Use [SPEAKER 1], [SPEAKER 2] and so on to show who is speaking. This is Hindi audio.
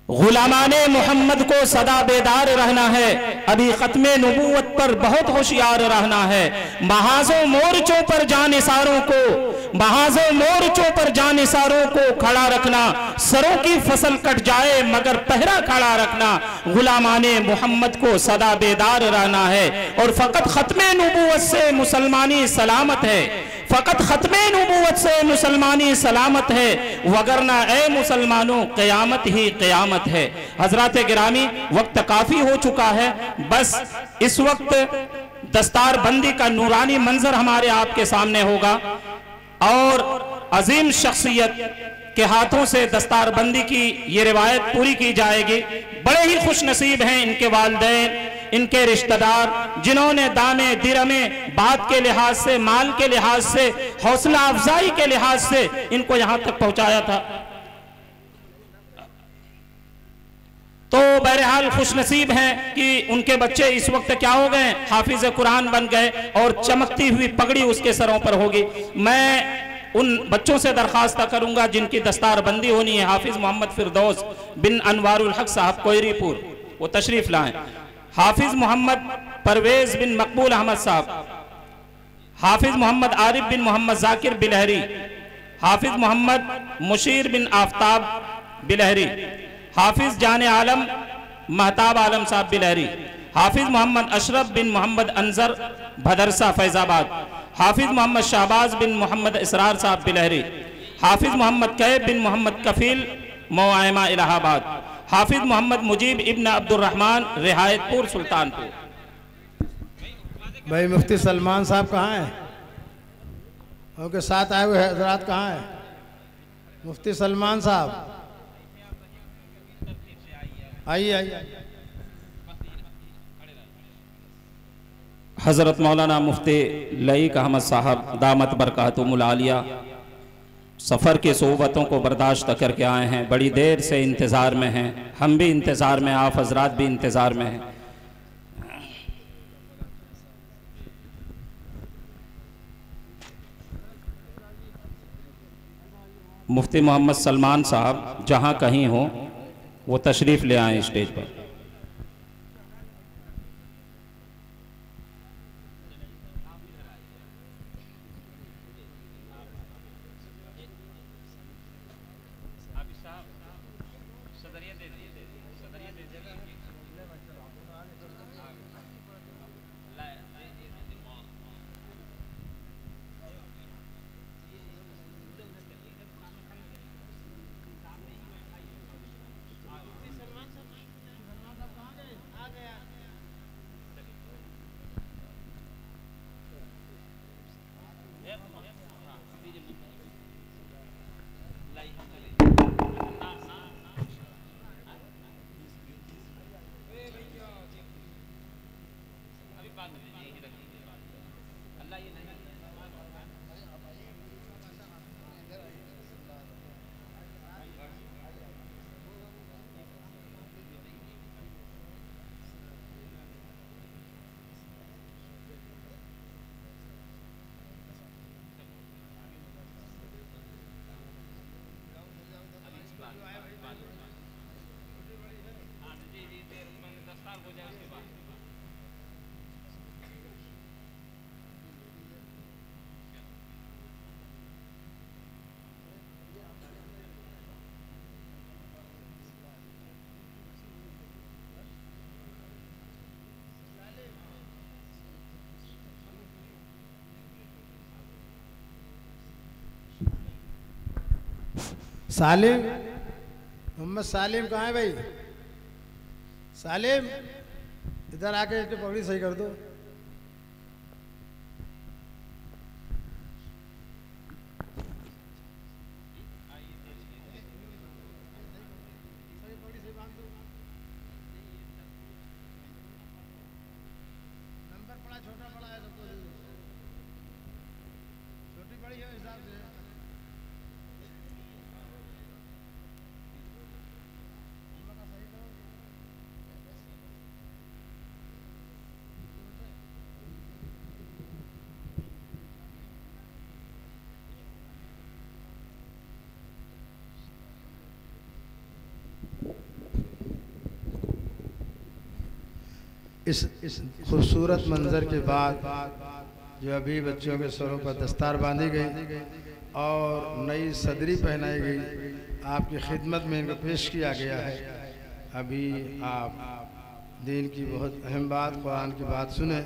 [SPEAKER 1] गुलामाने मोहम्मद को सदा बेदार रहना है, अभी खत्मे नबूवत पर बहुत होशियार रहना है। महाजों मोर्चों पर जानिसारों को, महाजों मोर्चों पर जानिसारों को खड़ा रखना, सरों की फसल कट जाए मगर पहरा खड़ा रखना। गुलामाने मोहम्मद को सदा बेदार रहना है और फकत खत्मे नबूवत से मुसलमानी सलामत है, फकत खत्मे नबूवत से मुसलमानी सलामत है, वगरना ए मुसलमानों क़यामत ही क़यामत है। हजरात गिरामी, वक्त काफी हो चुका है, बस इस वक्त दस्तार बंदी का नूरानी मंजर हमारे आपके सामने होगा और अजीम शख्सियत के हाथों से दस्तार बंदी की ये रिवायत पूरी की जाएगी। बड़े ही खुश नसीब हैं इनके वालिदैन, इनके रिश्तेदार, जिन्होंने दामे दिरमे बात के लिहाज से, माल के लिहाज से, हौसला अफजाई के लिहाज से इनको यहां तक पहुंचाया था। तो बहरहाल खुश नसीब हैं कि उनके बच्चे इस वक्त क्या हो गए, हाफिज कुरान बन गए और चमकती हुई पगड़ी उसके सरों पर होगी। मैं उन बच्चों से दरखास्त करूंगा जिनकी दस्तार बंदी होनी है। हाफिज मोहम्मद फिरदौस बिन अनवारुल हक साहब कोयरीपुर, वो तशरीफ लाएं। हाफिज मोहम्मद परवेज बिन मकबूल अहमद साहब, हाफिज मोहम्मद आरिफ बिन मोहम्मद जाकिर बिलहरी, हाफिज मोहम्मद मुशीर बिन आफ्ताब बिलहरी, हाफिज जाने आलम महताब आलम साहब बिलहरी, हाफिज मोहम्मद अशरफ बिन मोहम्मद अंजर भदरसा फैजाबाद, हाफिज मोहम्मद शहबाज बिन मोहम्मद इसरार साहब बिलहरी, हाफिज मोहम्मद कैब बिन मोहम्मद कफील मोआमा इलाहाबाद, हाफिज मोहम्मद मुजीब इब्न अब्दुर्रहमान रिहायतपुर सुल्तानपुर।
[SPEAKER 2] भाई मुफ्ती सलमान साहब कहाँ हैं? उनके साथ आए हुए हजरात कहाँ हैं? मुफ्ती सलमान साहब आइए आइए।
[SPEAKER 1] हज़रत मौलाना मुफ्ती लईक अहमद साहब दामत बरकातुहुल आलिया सफ़र की सोबतों को बर्दाश्त करके आए हैं, बड़ी देर से इंतज़ार में हैं, हम भी इंतज़ार में, आप हजरात भी इंतज़ार में हैं। मुफ्ती मोहम्मद सलमान साहब जहाँ कहीं हो वो तशरीफ़ ले आए स्टेज पर।
[SPEAKER 2] सालिम, मोहम्मद सालिम कहाँ है भाई? सालिम इधर आके इसकी पगड़ी सही कर दो। नंबर बड़ा छोटा बड़ा है, सबको छोटी बड़ी है हिसाब से। इस खूबसूरत मंजर के बाद जो अभी बच्चों के सरों पर दस्तार बांधी गई और नई सदरी पहनाई गई, आपकी खिदमत में इनको पेश किया गया है। अभी आप दीन की बहुत अहम बात, कुरान की बात सुने।